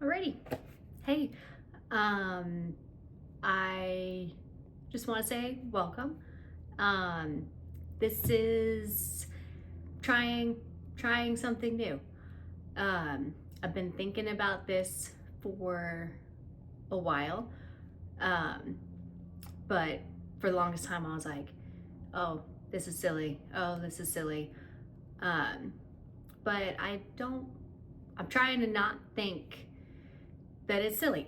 Alrighty. Hey, I just want to say welcome. Um, this is trying something new. I've been thinking about this for a while, um, but for the longest time I was like, "Oh, this is silly. Oh, this is silly." Um, but I don't. I'm trying to not think that it's silly.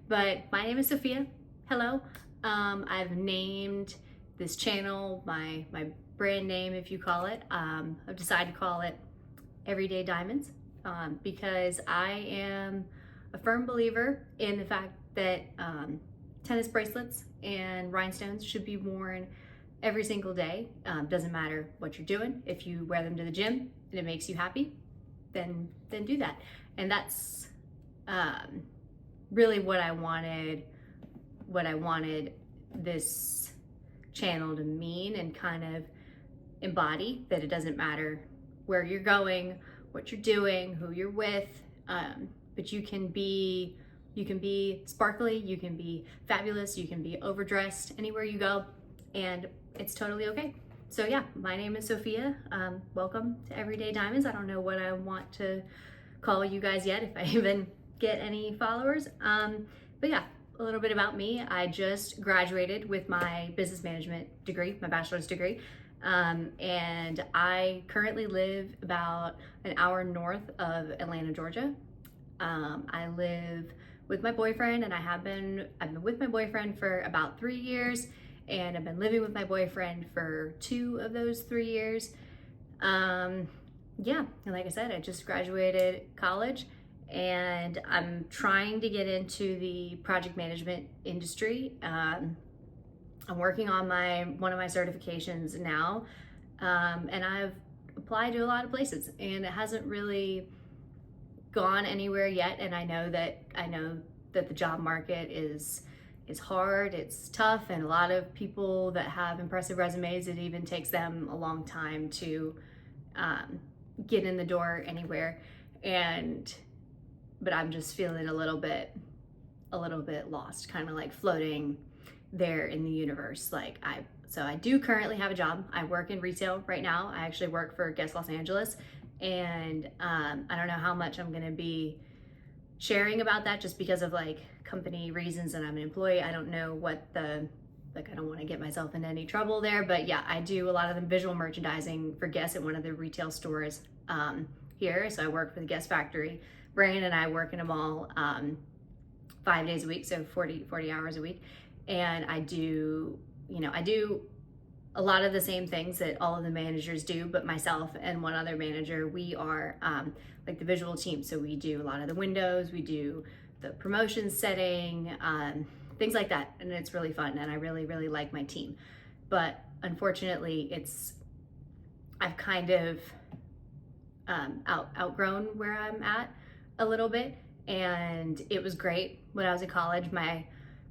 But my name is Sophia. Hello. I've named this channel my brand name, if you call it. I've decided to call it Everyday Diamonds because I am a firm believer in the fact that tennis bracelets and rhinestones should be worn every single day. Doesn't matter what you're doing. If you wear them to the gym and it makes you happy, then do that. And that's um, really what I wanted this channel to mean and kind of embody, that it doesn't matter where you're going, what you're doing, who you're with, but you can be sparkly, you can be fabulous, you can be overdressed anywhere you go, and it's totally okay. So yeah, my name is Sophia. Welcome to Everyday Diamonds. I don't know what I want to call you guys yet, if I even get any followers. But yeah, a little bit about me. I just graduated with my business management degree, my bachelor's degree. And I currently live about an hour north of Atlanta, Georgia. I live with my boyfriend, and I've been with my boyfriend for about 3 years, and I've been living with my boyfriend for 2 of those 3 years. Yeah, and like I said, I just graduated college, and I'm trying to get into the project management industry. I'm working on one of my certifications now, and I've applied to a lot of places, and it hasn't really gone anywhere yet. And I know that the job market is hard, it's tough, and a lot of people that have impressive resumes, it even takes them a long time to get in the door anywhere. But I'm just feeling a little bit lost, kind of like floating there in the universe. So I do currently have a job. I work in retail right now. I actually work for Guess Los Angeles, and I don't know how much I'm gonna be sharing about that, just because of like company reasons, and I'm an employee. I don't know what I don't want to get myself in any trouble there, but yeah, I do a lot of the visual merchandising for Guess at one of the retail stores here. So I work for the Guess factory. Brandon and I work in a mall 5 days a week, so 40 hours a week. And I do a lot of the same things that all of the managers do, but myself and one other manager, we are like the visual team. So we do a lot of the windows, we do the promotion setting, things like that. And it's really fun, and I really, really like my team. But unfortunately, I've kind of outgrown where I'm at a little bit. And it was great when I was in college. My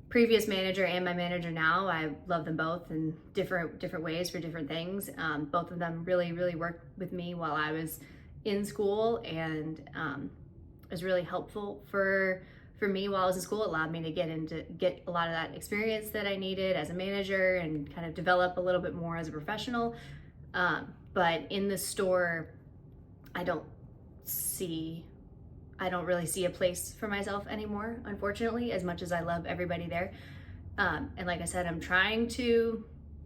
previous manager and my manager now, I love them both in different ways for different things. Both of them really, really worked with me while I was in school, and it was really helpful for me while I was in school. It allowed me to get a lot of that experience that I needed as a manager, and kind of develop a little bit more as a professional. But in the store, I don't really see a place for myself anymore, unfortunately, as much as I love everybody there. And like I said, I'm trying to,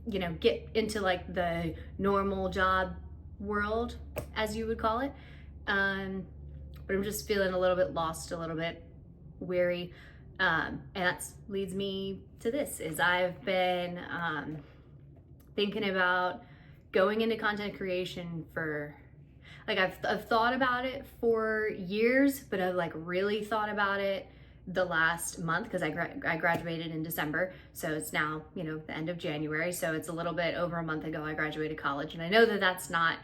get into like the normal job world, as you would call it. But I'm just feeling a little bit lost, a little bit weary. And that leads me to this, is I've been thinking about going into content creation for, like, I've thought about it for years, but I've like really thought about it the last month, because I graduated in December. So it's now, the end of January. So it's a little bit over a month ago I graduated college. And I know that that's not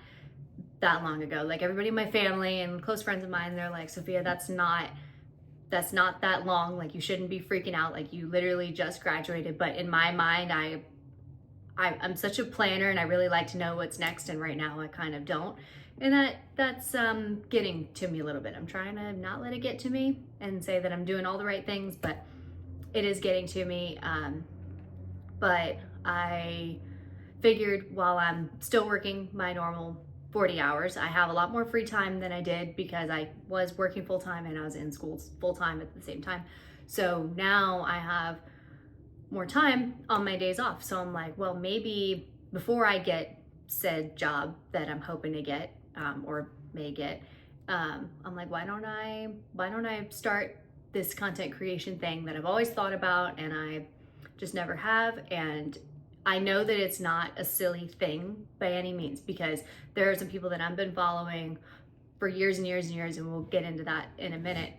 that long ago. Like, everybody in my family and close friends of mine, they're like, Sophia, that's not that long. Like, you shouldn't be freaking out. Like, you literally just graduated. But in my mind, I'm such a planner, and I really like to know what's next. And right now I kind of don't. And that's getting to me a little bit. I'm trying to not let it get to me and say that I'm doing all the right things, but it is getting to me. But I figured while I'm still working my normal 40 hours, I have a lot more free time than I did because I was working full time and I was in school full time at the same time. So now I have more time on my days off. So I'm like, well, maybe before I get said job that I'm hoping to get, or may get, I'm like, why don't I start this content creation thing that I've always thought about and I just never have. And I know that it's not a silly thing by any means, because there are some people that I've been following for years and years and years, and we'll get into that in a minute.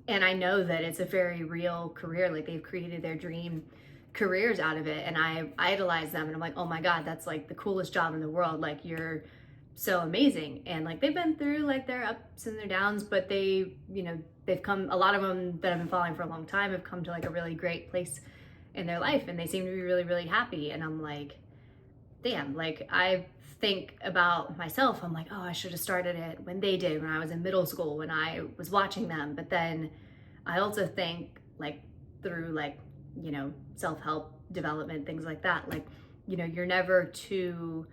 And I know that it's a very real career. Like, they've created their dream careers out of it, and I idolize them, and I'm like, oh my God, that's like the coolest job in the world. Like, you're so amazing. And like, they've been through like their ups and their downs, but they, you know, they've come, a lot of them that I've been following for a long time have come to like a really great place in their life, and they seem to be really, really happy. And I'm like, damn, like, I think about myself, I'm like, oh, I should have started it when they did, when I was in middle school, when I was watching them. But then I also think, like, through like, you know, self-help development, things like that, like, you know, you're never too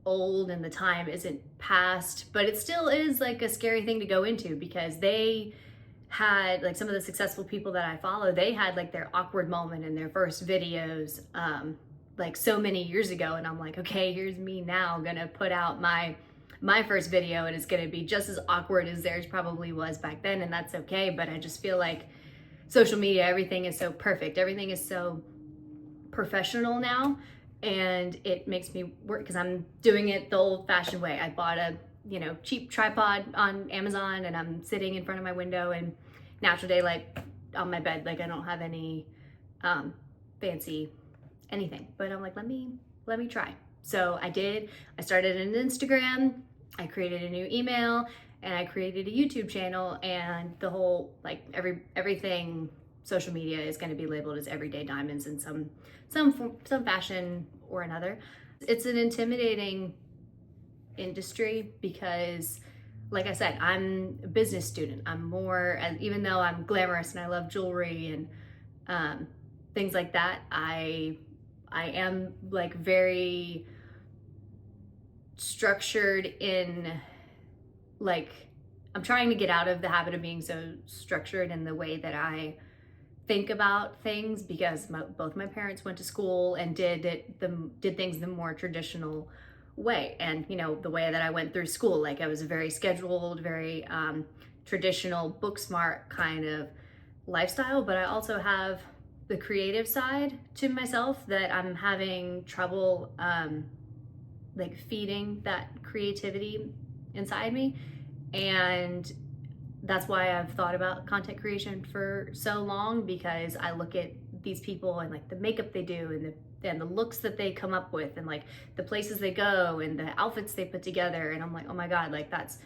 old and the time isn't past, but it still is like a scary thing to go into, because they had, like, some of the successful people that I follow, they had like their awkward moment in their first videos, like so many years ago. And I'm like, okay, here's me now gonna put out my first video, and it's gonna be just as awkward as theirs probably was back then, and that's okay. But I just feel like social media, everything is so perfect, everything is so professional now, and it makes me work because I'm doing it the old-fashioned way. I bought a, you know, cheap tripod on Amazon, and I'm sitting in front of my window in natural daylight on my bed. Like, I don't have any fancy anything, but I'm like, let me try. So I did. I started an Instagram, I created a new email, and I created a YouTube channel, and the whole, like, everything social media is going to be labeled as Everyday Diamonds in some fashion or another. It's an intimidating industry because, like I said, I'm a business student. I'm more, even though I'm glamorous and I love jewelry and things like that, I am like very structured in, like, I'm trying to get out of the habit of being so structured in the way that I think about things, because both my parents went to school and did things the more traditional way. And, you know, the way that I went through school, like, I was a very scheduled, very traditional, book smart kind of lifestyle. But I also have the creative side to myself that I'm having trouble like feeding that creativity inside me. And that's why I've thought about content creation for so long, because I look at these people and like the makeup they do and the looks that they come up with and like the places they go and the outfits they put together, and I'm like, oh my God, like, that's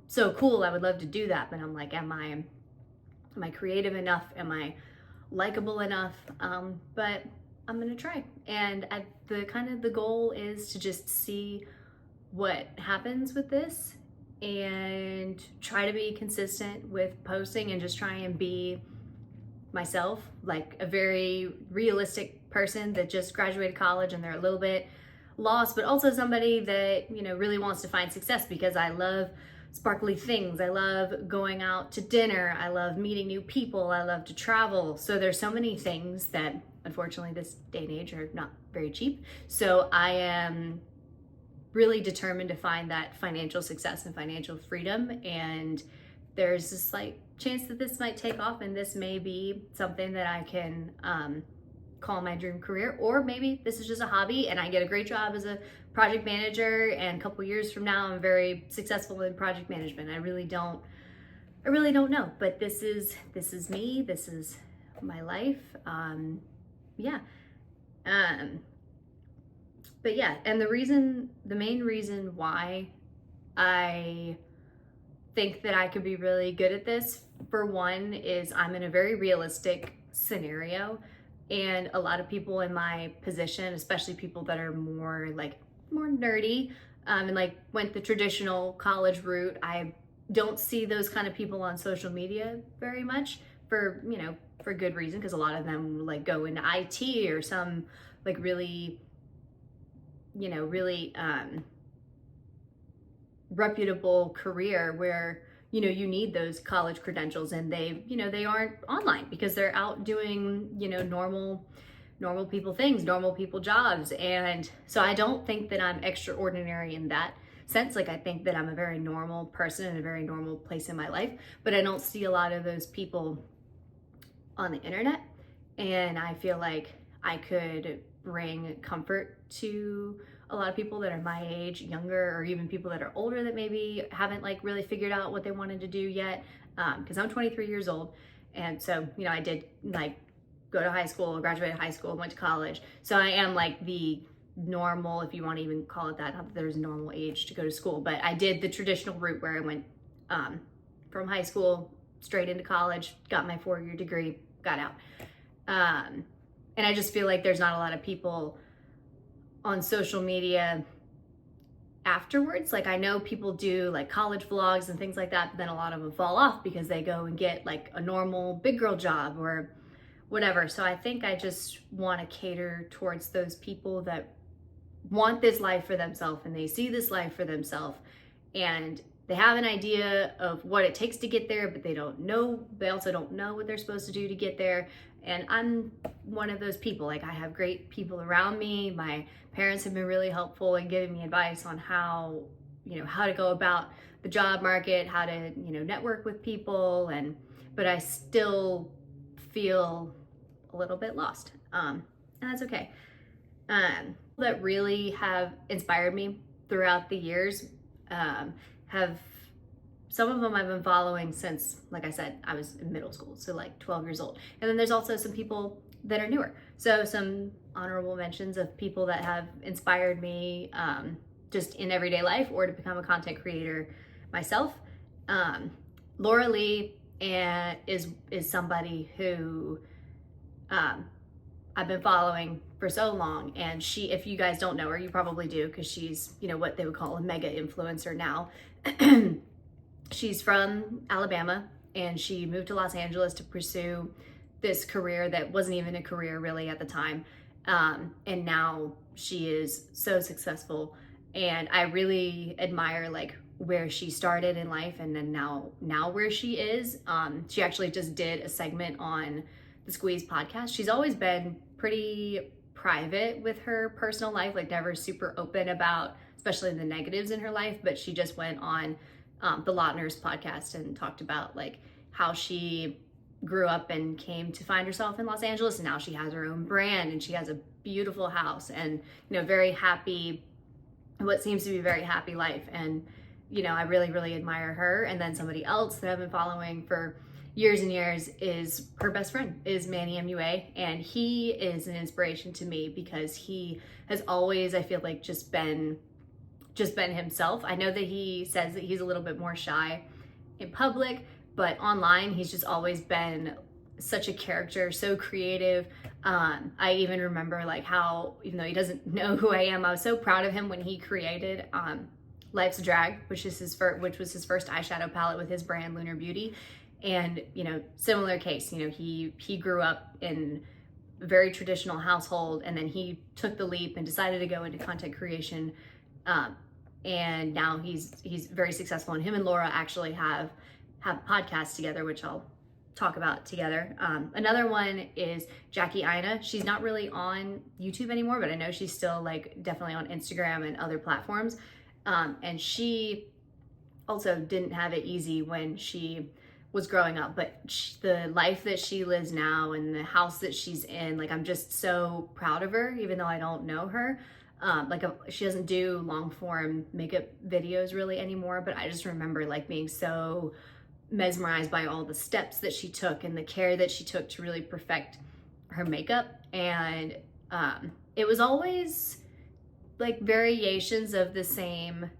so cool. I would love to do that. But I'm like, am I creative enough? Am I likable enough? But I'm gonna try. And the goal is to just see what happens with this and try to be consistent with posting and just try and be myself, like a very realistic person that just graduated college and they're a little bit lost, but also somebody that, you know, really wants to find success, because I love sparkly things. I love going out to dinner. I love meeting new people. I love to travel. So there's so many things that unfortunately this day and age are not very cheap. So I am really determined to find that financial success and financial freedom. And there's a slight chance that this might take off, and this may be something that I can call my dream career, or maybe this is just a hobby and I get a great job as a project manager, and a couple years from now I'm very successful in project management. I really don't know, but this is me. This is my life. But yeah, and the main reason why I think that I could be really good at this, for one, is I'm in a very realistic scenario, and a lot of people in my position, especially people that are more nerdy, and like went the traditional college route. I don't see those kind of people on social media very much for, you know, for good reason, because a lot of them like go into IT or some like really, you know, really reputable career where, you know, you need those college credentials, and they, you know, they aren't online because they're out doing, you know, normal people things, normal people jobs. And so I don't think that I'm extraordinary in that sense. Like, I think that I'm a very normal person in a very normal place in my life, but I don't see a lot of those people on the internet. And I feel like I could bring comfort to a lot of people that are my age, younger, or even people that are older that maybe haven't like really figured out what they wanted to do yet. Because I'm 23 years old. And so, you know, I did like go to high school, graduated high school, went to college. So I am like the normal, if you want to even call it that, not that there's a normal age to go to school, but I did the traditional route where I went from high school straight into college, got my 4-year degree, got out. And I just feel like there's not a lot of people on social media afterwards. Like, I know people do like college vlogs and things like that, but then a lot of them fall off because they go and get like a normal big girl job or whatever. So I think I just want to cater towards those people that want this life for themselves, and they see this life for themselves, and they have an idea of what it takes to get there, but they also don't know what they're supposed to do to get there. And I'm one of those people. Like, I have great people around me. My parents have been really helpful in giving me advice on how, you know, how to go about the job market, how to, you know, network with people. But I still feel a little bit lost. And that's okay. That really have inspired me throughout the years, have some of them I've been following since, like I said, I was in middle school, so like 12 years old. And then there's also some people that are newer. So some honorable mentions of people that have inspired me just in everyday life or to become a content creator myself. Laura Lee is somebody who I've been following for so long, and she, if you guys don't know her, you probably do, because she's, you know, what they would call a mega influencer now. She's from Alabama, and she moved to Los Angeles to pursue this career that wasn't even a career really at the time. And now she is so successful, and I really admire like where she started in life, and then now where she is. She actually just did a segment on the Squeeze podcast. She's always been pretty private with her personal life, like never super open about especially the negatives in her life, but she just went on the Lautner's podcast and talked about like how she grew up and came to find herself in Los Angeles, and now she has her own brand and she has a beautiful house and, you know, very happy, what seems to be a very happy life. And, you know, I really, really admire her. And then somebody else that I've been following for years and years is her best friend, is Manny MUA. And he is an inspiration to me because he has always, I feel like, just been himself. I know that he says that he's a little bit more shy in public, but online he's just always been such a character, so creative. I even remember like how, even though he doesn't know who I am, I was so proud of him when he created Life's Drag, which was his first eyeshadow palette with his brand Lunar Beauty. And, you know, similar case, you know, he grew up in a very traditional household, and then he took the leap and decided to go into content creation. And now he's very successful, and him and Laura actually have podcasts together, which I'll talk about together. Another one is Jackie Aina. She's not really on YouTube anymore, but I know she's still like definitely on Instagram and other platforms. And she also didn't have it easy when she was growing up, but the life that she lives now and the house that she's in, like, I'm just so proud of her, even though I don't know her. She doesn't do long form makeup videos really anymore, but I just remember like being so mesmerized by all the steps that she took and the care that she took to really perfect her makeup. And it was always like variations of the same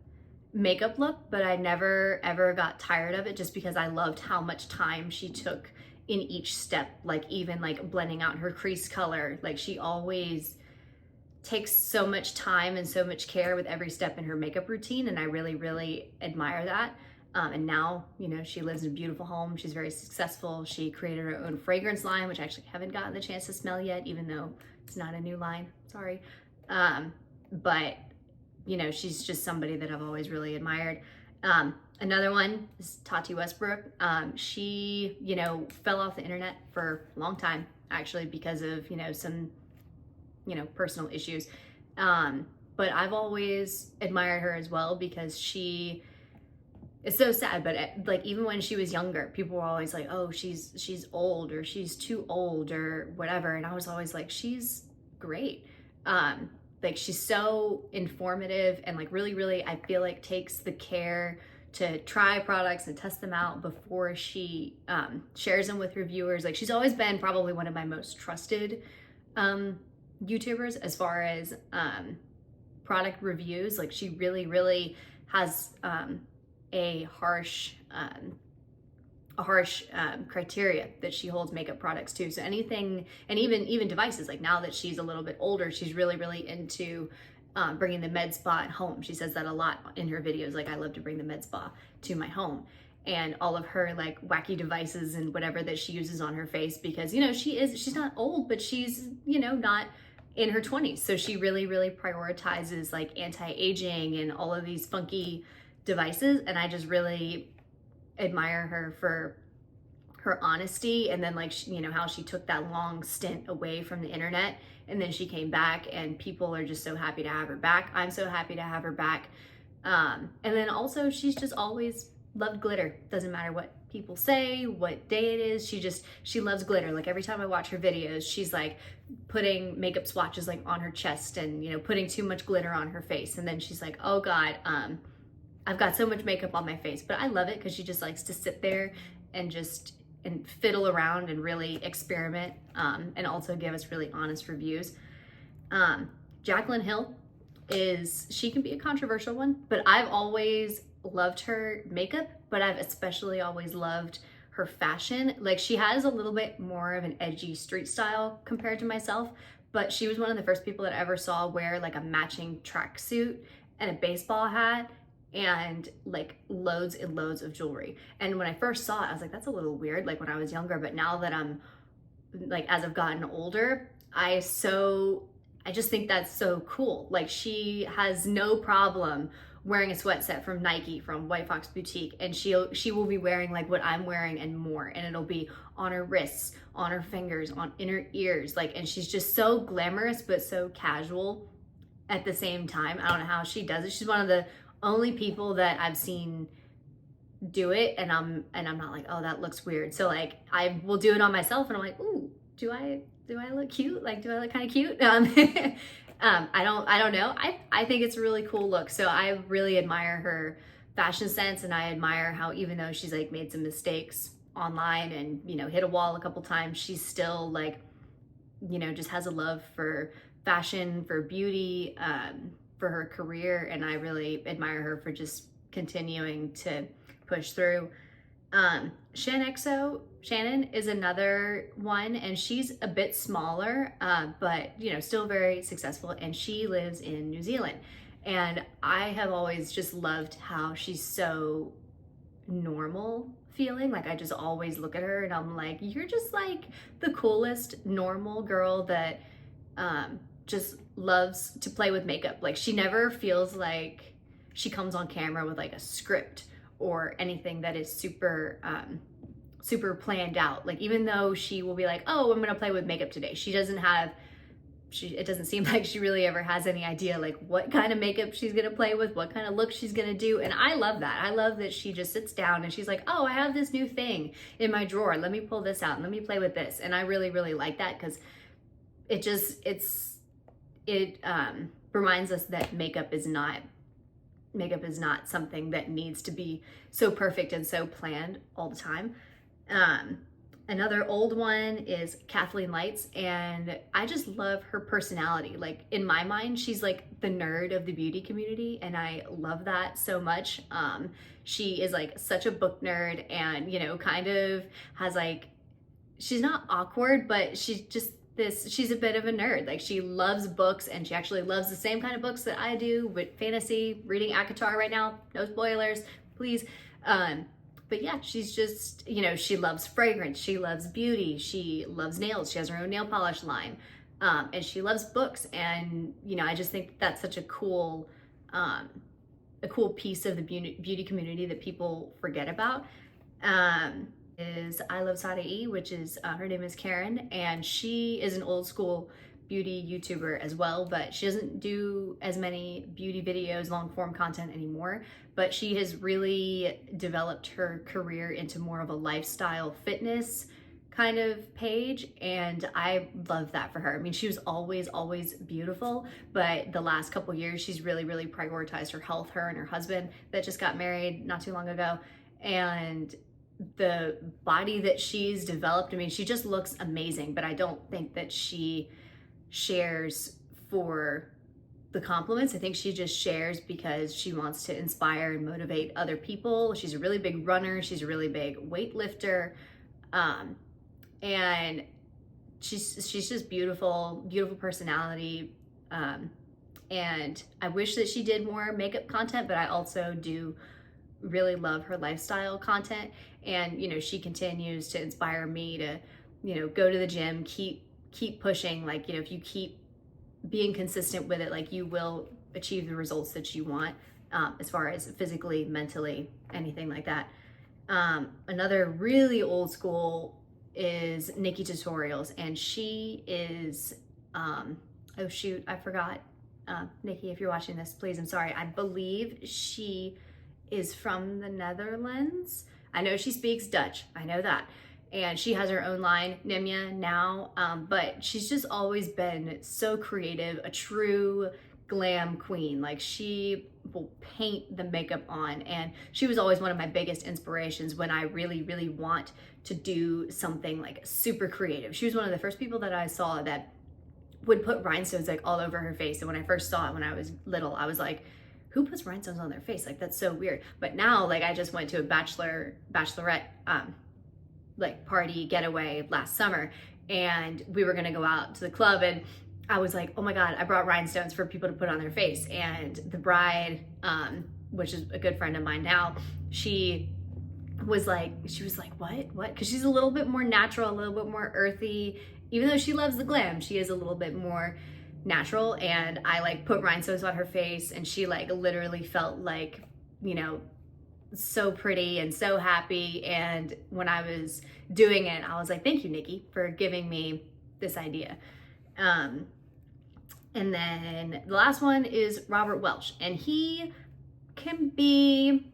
makeup look, but I never ever got tired of it, just because I loved how much time she took in each step, like even like blending out her crease color. Like she always takes so much time and so much care with every step in her makeup routine, and I really, really admire that. And now, you know, she lives in a beautiful home. She's very successful. She created her own fragrance line, which I actually haven't gotten the chance to smell yet, even though it's not a new line, sorry. But, you know, she's just somebody that I've always really admired. Another one is Tati Westbrook. She, you know, fell off the internet for a long time, actually, because of, you know, some, you know, personal issues. But I've always admired her as well, because it's so sad, but like even when she was younger, people were always like, oh, she's old, or she's too old, or whatever. And I was always like, she's great. Like she's so informative, and like really, really, I feel like takes the care to try products and test them out before she shares them with reviewers. Like she's always been probably one of my most trusted YouTubers as far as product reviews. Like she really, really has a harsh criteria that she holds makeup products to. So anything, and even devices, like now that she's a little bit older, she's really, really into bringing the med spa at home. She says that a lot in her videos, like I love to bring the med spa to my home. And all of her like wacky devices and whatever that she uses on her face, because, you know, she's not old, but she's, you know, not in her 20s. So she really, really prioritizes like anti-aging and all of these funky devices. And I just really admire her for her honesty. And then like, you know, how she took that long stint away from the internet, and then she came back, and people are just so happy to have her back. I'm so happy to have her back. And then also she's just always loved glitter. Doesn't matter what people say, what day it is, she loves glitter. Like every time I watch her videos, she's like putting makeup swatches like on her chest, and, you know, putting too much glitter on her face. And then she's like, oh God, I've got so much makeup on my face. But I love it, because she just likes to sit there and fiddle around and really experiment, and also give us really honest reviews. Jaclyn Hill she can be a controversial one, but I've always loved her makeup, but I've especially always loved her fashion. Like she has a little bit more of an edgy street style compared to myself, but she was one of the first people that I ever saw wear like a matching tracksuit and a baseball hat and like loads and loads of jewelry. And when I first saw it, I was like, that's a little weird, like when I was younger. But now that I'm like, as I've gotten older, I just think that's so cool. Like she has no problem wearing a sweat set from Nike, from White Fox Boutique, and she will be wearing like what I'm wearing and more, and it'll be on her wrists, on her fingers, in her ears, like, and she's just so glamorous but so casual at the same time. I don't know how she does it. She's one of the only people that I've seen do it, and I'm not like, oh, that looks weird. So like I will do it on myself, and I'm like, ooh, do I look cute? Like, do I look kind of cute? I don't know. I think it's a really cool look. So I really admire her fashion sense, and I admire how, even though she's like made some mistakes online and, you know, hit a wall a couple times, she's still like, you know, just has a love for fashion, for beauty, for her career. And I really admire her for just continuing to push through. Shannon is another one, and she's a bit smaller, but, you know, still very successful, and she lives in New Zealand. And I have always just loved how she's so normal feeling. Like I just always look at her and I'm like, you're just like the coolest normal girl that just loves to play with makeup. Like she never feels like she comes on camera with like a script or anything that is super planned out. Like even though she will be like, oh, I'm gonna play with makeup today, it doesn't seem like she really ever has any idea like what kind of makeup she's gonna play with, what kind of look she's gonna do. And I love that. I love that she just sits down and she's like, oh, I have this new thing in my drawer, let me pull this out and let me play with this. And I really, really like that, because it reminds us that makeup is not something that needs to be so perfect and so planned all the time. Another old one is Kathleen Lights, and I just love her personality. Like in my mind, she's like the nerd of the beauty community, and I love that so much. She is like such a book nerd, and, you know, kind of has like, she's not awkward, but she's just she's a bit of a nerd. Like, she loves books, and she actually loves the same kind of books that I do, with fantasy, reading ACOTAR right now, no spoilers, please. But yeah, she's just, you know, she loves fragrance, she loves beauty, she loves nails, she has her own nail polish line, and she loves books. And, you know, I just think that's such a cool piece of the beauty community that people forget about. Is I Love Sadai, which is, her name is Karen, and she is an old school beauty YouTuber as well, but she doesn't do as many beauty videos, long form content anymore, but she has really developed her career into more of a lifestyle fitness kind of page, and I love that for her. I mean, she was always beautiful, but the last couple years she's really prioritized her health, her and her husband that just got married not too long ago. And the body that she's developed, I mean, she just looks amazing, but I don't think that she shares for the compliments. I think she just shares because she wants to inspire and motivate other people. She's a really big runner, she's a really big weightlifter, and she's just beautiful personality. And I wish that she did more makeup content, but I also do really love her lifestyle content. And, you know, she continues to inspire me to, you know, go to the gym, keep pushing. Like, you know, if you keep being consistent with it, like, you will achieve the results that you want, as far as physically, mentally, anything like that. Another really old school is Nikki Tutorials, and she is, oh shoot, I forgot. Nikki, if you're watching this, please, I'm sorry. I believe she is from the Netherlands. I know she speaks Dutch, I know that. And she has her own line, Nimya, now, but she's just always been so creative, a true glam queen. Like, she will paint the makeup on, and she was always one of my biggest inspirations when I really want to do something like super creative. She was one of the first people that I saw that would put rhinestones like all over her face. And when I first saw it when I was little, I was like, who puts rhinestones on their face? Like, that's so weird. But now, like, I just went to a bachelorette like party getaway last summer, and we were gonna go out to the club, and I was like, oh my God, I brought rhinestones for people to put on their face. And the bride, which is a good friend of mine now, she was like, what? Because she's a little bit more natural, a little bit more earthy. Even though she loves the glam, she is a little bit more natural. And I like put rhinestones on her face, and she like literally felt like, you know, so pretty and so happy. And when I was doing it, I was like, thank you, Nikki, for giving me this idea. And then the last one is Robert Welch, and he can be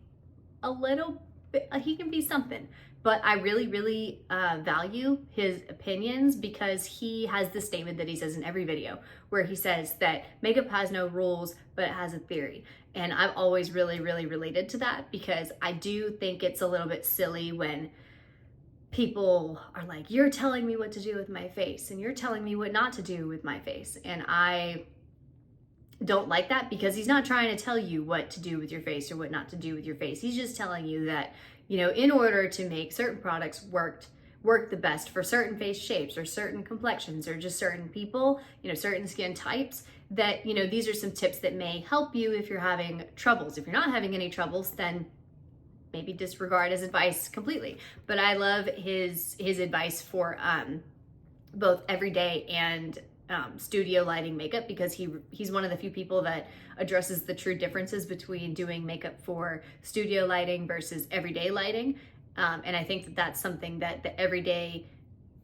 a little bit, he can be something, but I really value his opinions, because he has this statement that he says in every video where he says that makeup has no rules, but it has a theory. And I've always really related to that, because I do think it's a little bit silly when people are like, you're telling me what to do with my face, and you're telling me what not to do with my face. And I don't like that, because he's not trying to tell you what to do with your face or what not to do with your face. He's just telling you that, you know, in order to make certain products work the best for certain face shapes or certain complexions or just certain people, you know, certain skin types, that, you know, these are some tips that may help you if you're having troubles. If you're not having any troubles, then maybe disregard his advice completely. But I love his advice for both everyday and studio lighting makeup, because he's one of the few people that addresses the true differences between doing makeup for studio lighting versus everyday lighting. And I think that that's something that the everyday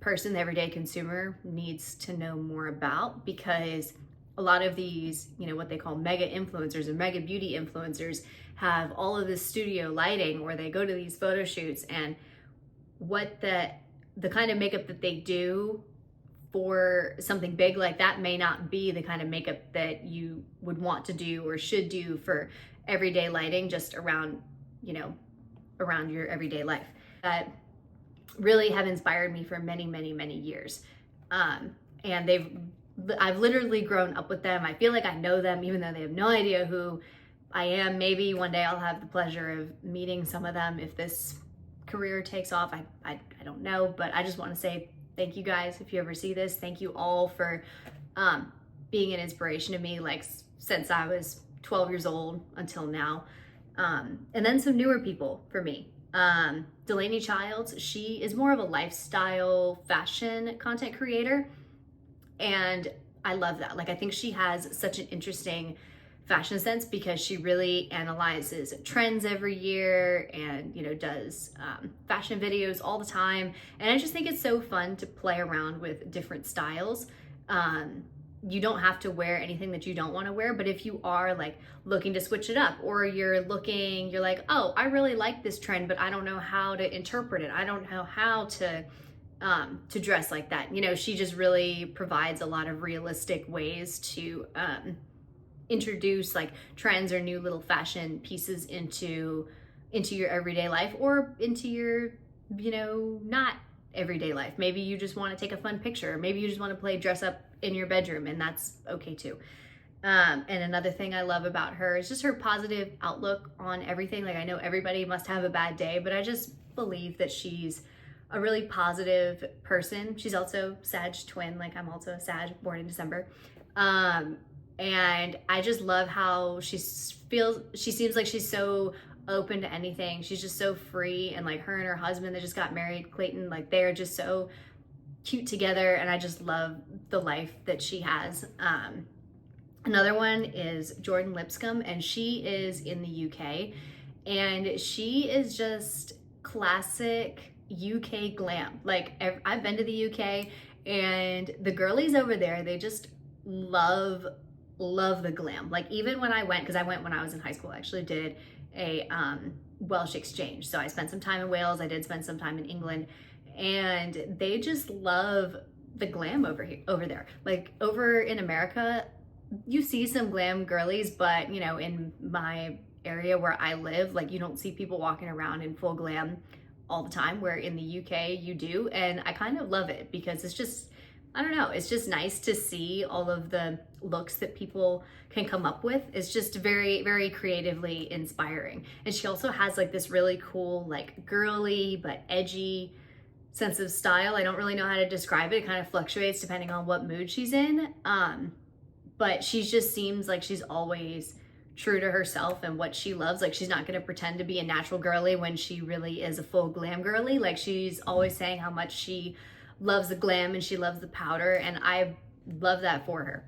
person, the everyday consumer needs to know more about, because a lot of these, you know, what they call mega influencers and mega beauty influencers have all of this studio lighting, or they go to these photo shoots, and what the kind of makeup that they do for something big like that may not be the kind of makeup that you would want to do or should do for everyday lighting, just around, you know, around your everyday life. That really have inspired me for many years. And I've literally grown up with them. I feel like I know them, even though they have no idea who I am. Maybe one day I'll have the pleasure of meeting some of them if this career takes off. I don't know, but I just want to say thank you guys if you ever see this. Thank you all for being an inspiration to me, like since I was 12 years old until now. And then some newer people for me. Delaney Childs, she is more of a lifestyle fashion content creator. And I love that. Like, I think she has such an interesting fashion sense because she really analyzes trends every year and, you know, does fashion videos all the time. And I just think it's so fun to play around with different styles. You don't have to wear anything that you don't want to wear, but if you are like looking to switch it up, or you're like, oh, I really like this trend, but I don't know how to interpret it. I don't know how to dress like that. You know, she just really provides a lot of realistic ways to introduce like trends or new little fashion pieces into your everyday life, or into your, you know, not everyday life. Maybe you just want to take a fun picture. Maybe you just want to play dress up in your bedroom, and that's okay too. And another thing I love about her is just her positive outlook on everything. Like, I know everybody must have a bad day, but I just believe that she's a really positive person. She's also Sag twin, like I'm also a Sag, born in December. And I just love how she seems like she's so open to anything. She's just so free, and like her and her husband, they just got married, Clayton, like they're just so cute together, and I just love the life that she has. Another one is Jordan Lipscomb, and she is in the UK, and she is just classic UK glam. Like, I've been to the UK, and the girlies over there, they just love the glam. Like, even when I went, because I went when I was in high school, I actually did a Welsh exchange, so I spent some time in Wales, I did spend some time in England, and they just love the glam over there. Like, over in America, you see some glam girlies, but you know, in my area where I live, like, you don't see people walking around in full glam all the time, where in the UK you do. And I kind of love it because it's just, I don't know, it's just nice to see all of the looks that people can come up with. It's just very, very creatively inspiring. And she also has like this really cool, like girly but edgy sense of style. I don't really know how to describe it. It kind of fluctuates depending on what mood she's in. But she just seems like she's always true to herself and what she loves. Like, she's not going to pretend to be a natural girly when she really is a full glam girly. Like, she's always saying how much she loves the glam and she loves the powder, and I love that for her.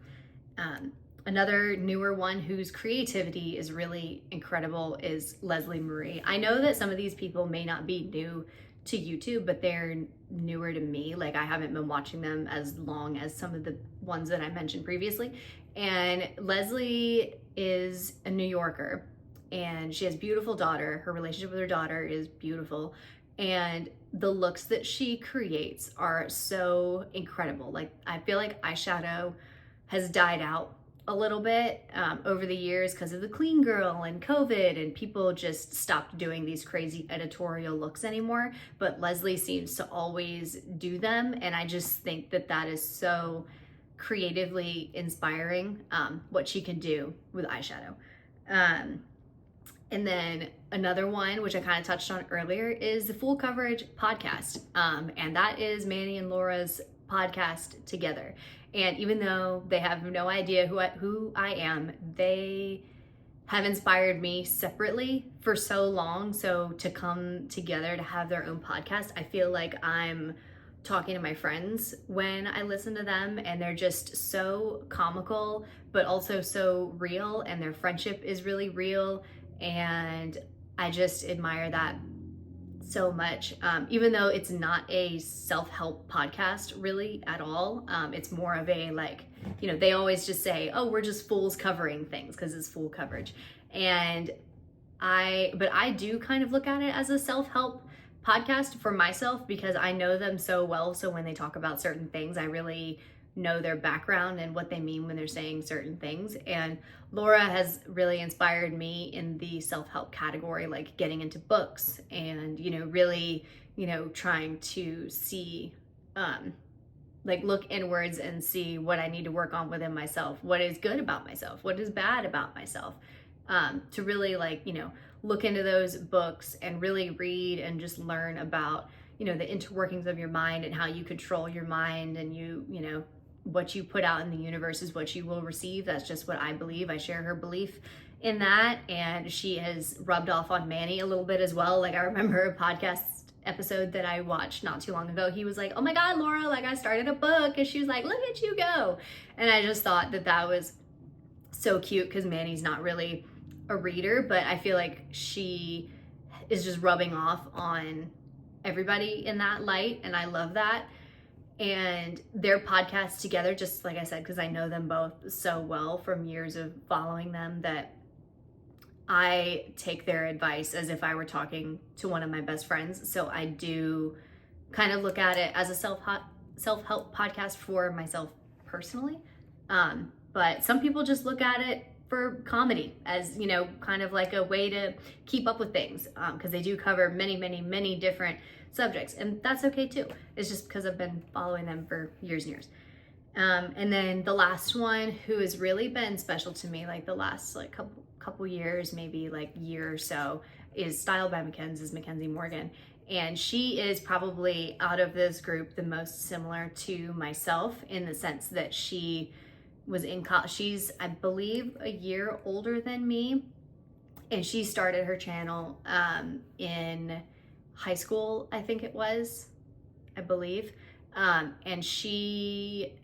Another newer one whose creativity is really incredible is Leslie Marie. I know that some of these people may not be new to YouTube, but they're newer to me. Like, I haven't been watching them as long as some of the ones that I mentioned previously. And Leslie is a New Yorker, and she has a beautiful daughter. Her relationship with her daughter is beautiful, and the looks that she creates are so incredible. Like, I feel like eyeshadow has died out a little bit over the years because of the clean girl and COVID, and people just stopped doing these crazy editorial looks anymore. But Leslie seems to always do them, and I just think that that is so creatively inspiring, what she can do with eyeshadow. And then another one, which I kind of touched on earlier, is the Full Coverage podcast. And that is Manny and Laura's podcast together. And even though they have no idea who I am, they have inspired me separately for so long. So to come together to have their own podcast, I feel like I'm talking to my friends when I listen to them, and they're just so comical, but also so real, and their friendship is really real. And I just admire that so much. Even though it's not a self-help podcast really at all, it's more of a, like, you know, they always just say, oh, we're just fools covering things because it's full coverage. And I do kind of look at it as a self-help podcast for myself because I know them so well. So when they talk about certain things, I really know their background and what they mean when they're saying certain things. And Laura has really inspired me in the self-help category, like getting into books and, you know, really, you know, trying to see, like look inwards and see what I need to work on within myself, what is good about myself, what is bad about myself, to really, like, you know, look into those books and really read and just learn about, the interworkings of your mind and how you control your mind, and what you put out in the universe is what you will receive. That's just what I believe. I share her belief in that, and she has rubbed off on Manny a little bit as well. Like, I remember a podcast episode that I watched not too long ago. He was like, "Oh my God, Laura, like I started a book," and she was like, "Look at you go." And I just thought that was so cute, because Manny's not really a reader, but I feel like she is just rubbing off on everybody in that light, and I love that. And their podcast together, just like I said, because I know them both so well from years of following them, that I take their advice as if I were talking to one of my best friends. So I do kind of look at it as a self-help podcast for myself personally. But some people just look at it for comedy, as, kind of like a way to keep up with things, because they do cover many, many, many different subjects, and that's okay too. It's just because I've been following them for years and years. And then the last one, who has really been special to me, like the last couple years, maybe like year or so, is Style by Mackenzie Morgan. And she is probably, out of this group, the most similar to myself, in the sense that she was in college. She's, I believe, a year older than me, and she started her channel in high school, I think it was, I believe. And she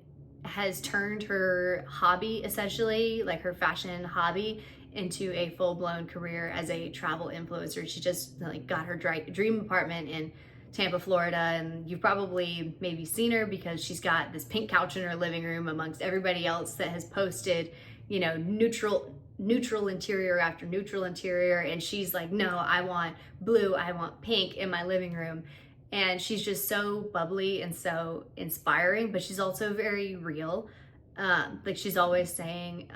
has turned her hobby, essentially, like her fashion hobby, into a full-blown career as a travel influencer. She just got her dream apartment in Tampa, Florida, and you've probably maybe seen her because she's got this pink couch in her living room amongst everybody else that has posted, neutral interior after neutral interior, and she's like, "No, I want blue, I want pink in my living room." And she's just so bubbly and so inspiring, but she's also very real. Like, she's always saying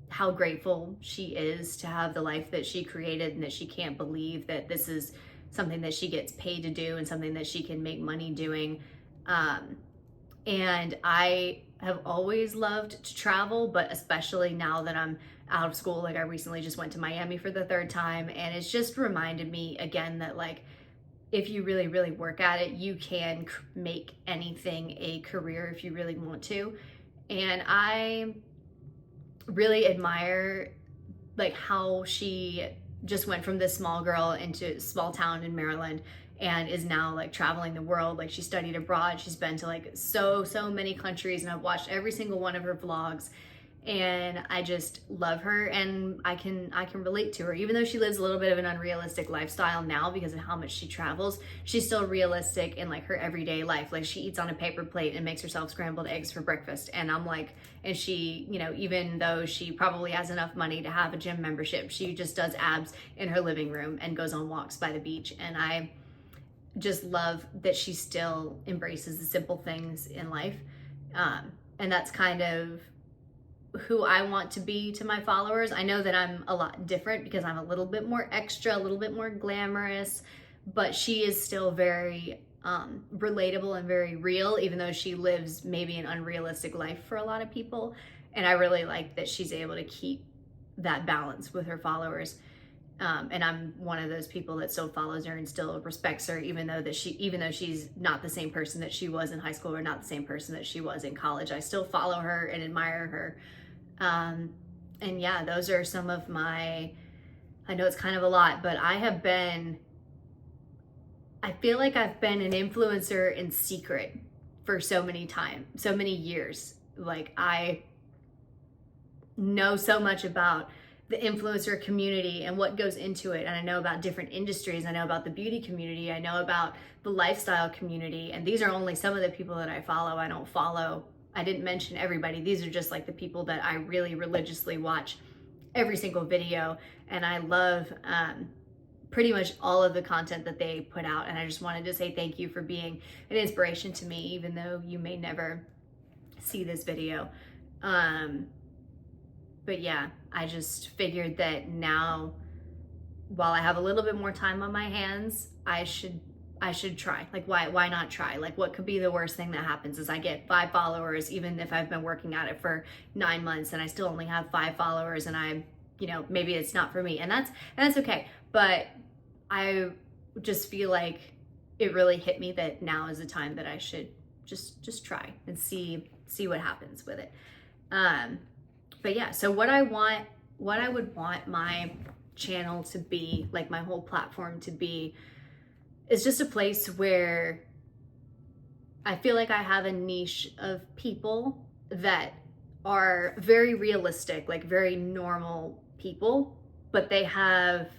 how grateful she is to have the life that she created, and that she can't believe that this is something that she gets paid to do and something that she can make money doing. And I have always loved to travel, but especially now that I'm out of school. Like, I recently just went to Miami for the 3rd time, and it's just reminded me again that, like, if you really, really work at it, you can make anything a career if you really want to. And I really admire, like, how she just went from this small girl into a small town in Maryland, and is now like traveling the world. Like, she studied abroad. She's been to like so many countries, and I've watched every single one of her vlogs, and I just love her, and I can relate to her. Even though she lives a little bit of an unrealistic lifestyle now because of how much she travels, she's still realistic in like her everyday life. Like, she eats on a paper plate and makes herself scrambled eggs for breakfast, and I'm like, and she, even though she probably has enough money to have a gym membership, she just does abs in her living room and goes on walks by the beach. And I just love that she still embraces the simple things in life. And that's kind of who I want to be to my followers. I know that I'm a lot different because I'm a little bit more extra, a little bit more glamorous, but she is still very relatable and very real, even though she lives maybe an unrealistic life for a lot of people. And I really like that she's able to keep that balance with her followers. And I'm one of those people that still follows her and still respects her, even though she's not the same person that she was in high school, or not the same person that she was in college. I still follow her and admire her. And yeah, those are some of I know it's kind of a lot, but I feel like I've been an influencer in secret for so many years. Like, I know so much about the influencer community and what goes into it. And I know about different industries. I know about the beauty community. I know about the lifestyle community. And these are only some of the people that I follow. I didn't mention everybody. These are just like the people that I really religiously watch every single video. And I love pretty much all of the content that they put out. And I just wanted to say thank you for being an inspiration to me, even though you may never see this video. But yeah, I just figured that now, while I have a little bit more time on my hands, I should try. Like, why not try? Like, what could be the worst thing that happens is I get 5 followers, even if I've been working at it for 9 months and I still only have 5 followers, and maybe it's not for me, and that's okay. But I just feel like it really hit me that now is the time that I should just try and see what happens with it. But yeah, so what I would want my channel to be, like my whole platform to be, is just a place where I feel like I have a niche of people that are very realistic, like very normal people, but they have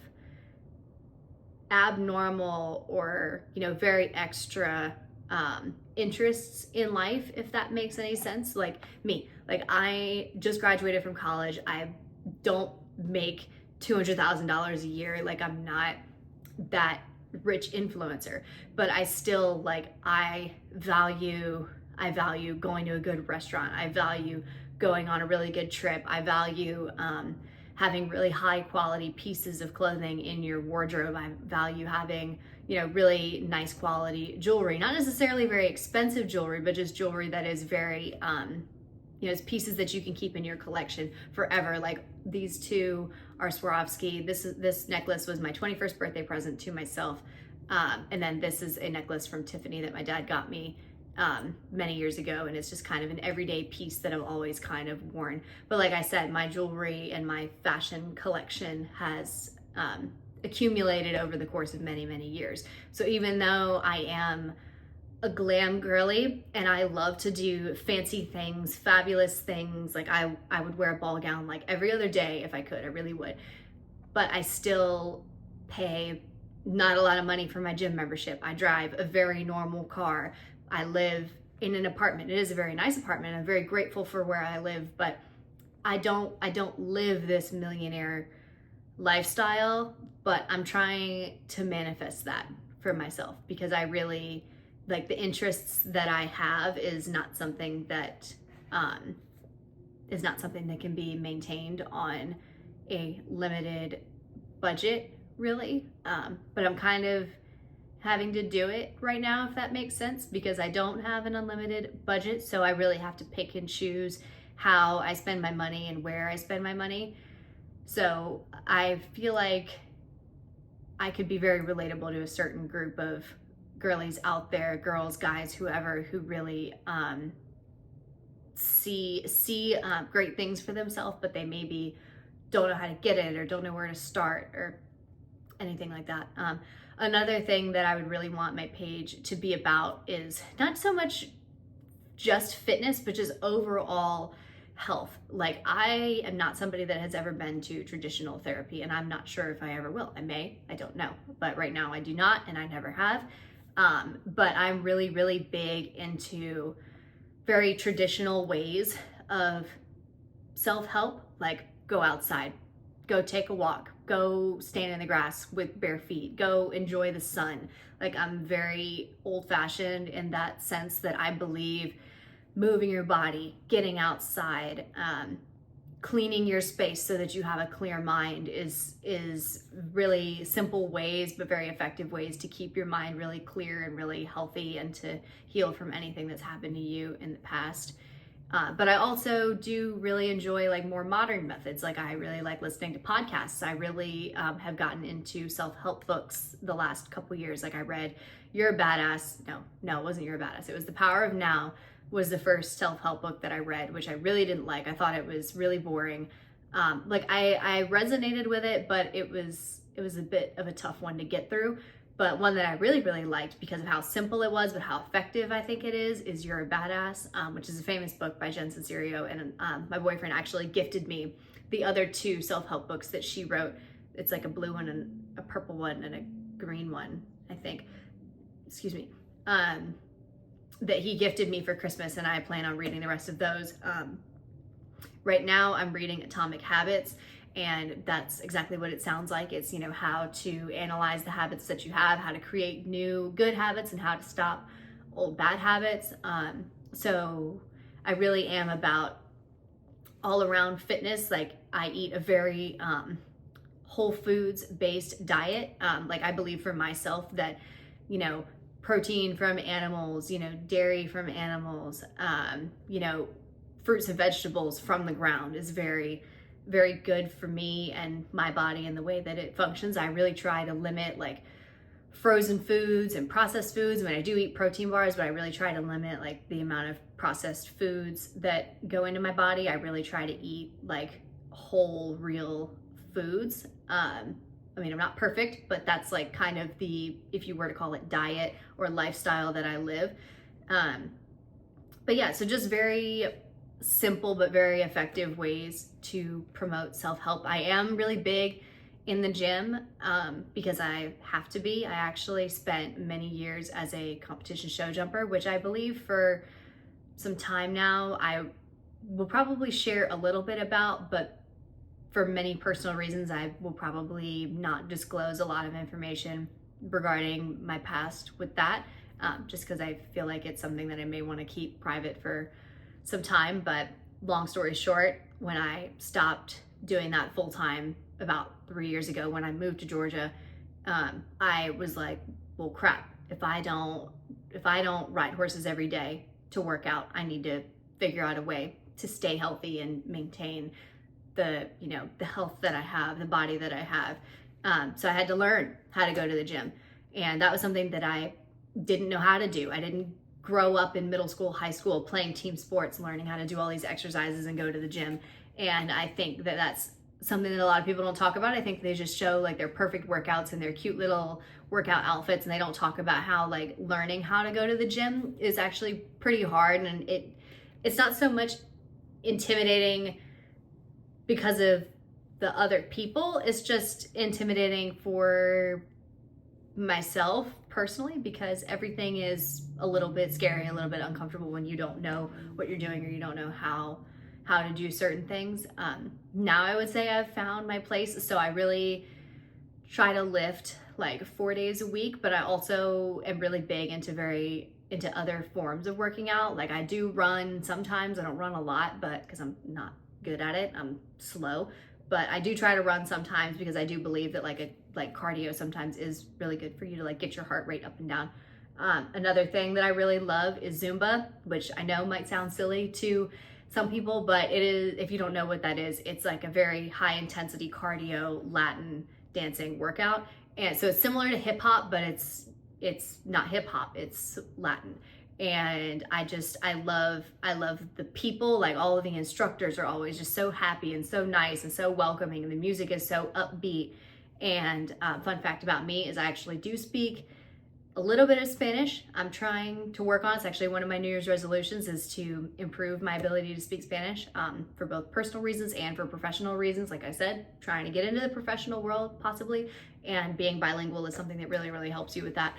abnormal or, you know, very extra interests in life, if that makes any sense. Like me, like I just graduated from college. I don't make $200,000 a year. Like I'm not that rich influencer, but I still like, I value going to a good restaurant. I value going on a really good trip. I value having really high quality pieces of clothing in your wardrobe. I value having, you know, really nice quality jewelry, not necessarily very expensive jewelry, but just jewelry that is very, you know, it's pieces that you can keep in your collection forever. Like these two are Swarovski. This necklace was my 21st birthday present to myself. And then this is a necklace from Tiffany that my dad got me many years ago, and it's just kind of an everyday piece that I've always kind of worn. But like I said, my jewelry and my fashion collection has accumulated over the course of many, many years. So even though I am a glam girly and I love to do fancy things, fabulous things, like I would wear a ball gown like every other day if I could, I really would. But I still pay not a lot of money for my gym membership. I drive a very normal car. I live in an apartment. It is a very nice apartment. I'm very grateful for where I live, but I don't live this millionaire lifestyle, but I'm trying to manifest that for myself, because I really like the interests that I have is not something that can be maintained on a limited budget, really. But I'm kind of having to do it right now, if that makes sense, because I don't have an unlimited budget. So I really have to pick and choose how I spend my money and where I spend my money. So I feel like I could be very relatable to a certain group of girlies out there, girls, guys, whoever, who really see great things for themselves, but they maybe don't know how to get it or don't know where to start or anything like that. Another thing that I would really want my page to be about is not so much just fitness, but just overall health. Like I am not somebody that has ever been to traditional therapy, and I'm not sure if I ever will. I may, I don't know. But right now I do not, and I never have. But I'm really, really big into very traditional ways of self-help, like go outside, go take a walk, go stand in the grass with bare feet, go enjoy the sun. Like I'm very old-fashioned in that sense that I believe moving your body, getting outside, cleaning your space so that you have a clear mind is really simple ways, but very effective ways to keep your mind really clear and really healthy and to heal from anything that's happened to you in the past. But I also do really enjoy like more modern methods. Like I really like listening to podcasts. I really have gotten into self-help books the last couple years. Like I read You're a Badass. No, it wasn't You're a Badass. It was The Power of Now was the first self-help book that I read, which I really didn't like. I thought it was really boring. Like I resonated with it, but it was a bit of a tough one to get through. But one that I really, really liked because of how simple it was, but how effective I think it is You're a Badass, which is a famous book by Jen Sincero. And my boyfriend actually gifted me the other two self-help books that she wrote. It's like a blue one and a purple one and a green one, I think. Excuse me. That he gifted me for Christmas, and I plan on reading the rest of those. Right now I'm reading Atomic Habits, and that's exactly what it sounds like. It's, you know, how to analyze the habits that you have, how to create new good habits, and how to stop old bad habits. So I really am about all around fitness. Like I eat a very whole foods based diet. Like I believe for myself that, you know, protein from animals, you know, dairy from animals, you know, fruits and vegetables from the ground is very, very good for me and my body and the way that it functions. I really try to limit like frozen foods and processed foods. When I do eat protein bars, but I really try to limit like the amount of processed foods that go into my body. I really try to eat like whole, real foods. I mean, I'm not perfect, but that's like kind of the, if you were to call it diet or lifestyle that I live. But yeah, so just very simple but very effective ways to promote self-help. I am really big in the gym because I have to be. I actually spent many years as a competition show jumper, which I believe for some time now I will probably share a little bit about, but for many personal reasons, I will probably not disclose a lot of information regarding my past with that, just because I feel like it's something that I may want to keep private for some time. But long story short, when I stopped doing that full time about 3 years ago, when I moved to Georgia, I was like, well, crap, if I don't ride horses every day to work out, I need to figure out a way to stay healthy and maintain the health that I have, the body that I have. So I had to learn how to go to the gym. And that was something that I didn't know how to do. I didn't grow up in middle school, high school, playing team sports, learning how to do all these exercises and go to the gym. And I think that that's something that a lot of people don't talk about. I think they just show like their perfect workouts and their cute little workout outfits, and they don't talk about how like learning how to go to the gym is actually pretty hard. And it's not so much intimidating because of the other people, it's just intimidating for myself personally, because everything is a little bit scary, a little bit uncomfortable when you don't know what you're doing or you don't know how to do certain things. Now I would say I've found my place, so I really try to lift like 4 days a week, but I also am really big into other forms of working out. Like I do run sometimes. I don't run a lot, but because I'm not good at it, I'm slow, but I do try to run sometimes because I do believe that like cardio sometimes is really good for you to like get your heart rate up and down. Another thing that I really love is Zumba, which I know might sound silly to some people, but it is, if you don't know what that is, it's like a very high intensity cardio Latin dancing workout. And so it's similar to hip hop, but it's not hip hop, it's Latin. And I love the people. Like all of the instructors are always just so happy and so nice and so welcoming, and the music is so upbeat. And fun fact about me is I actually do speak a little bit of Spanish. I'm trying to work on it. It's actually one of my New Year's resolutions is to improve my ability to speak Spanish, for both personal reasons and for professional reasons. Like I said, trying to get into the professional world possibly, and being bilingual is something that really, really helps you with that.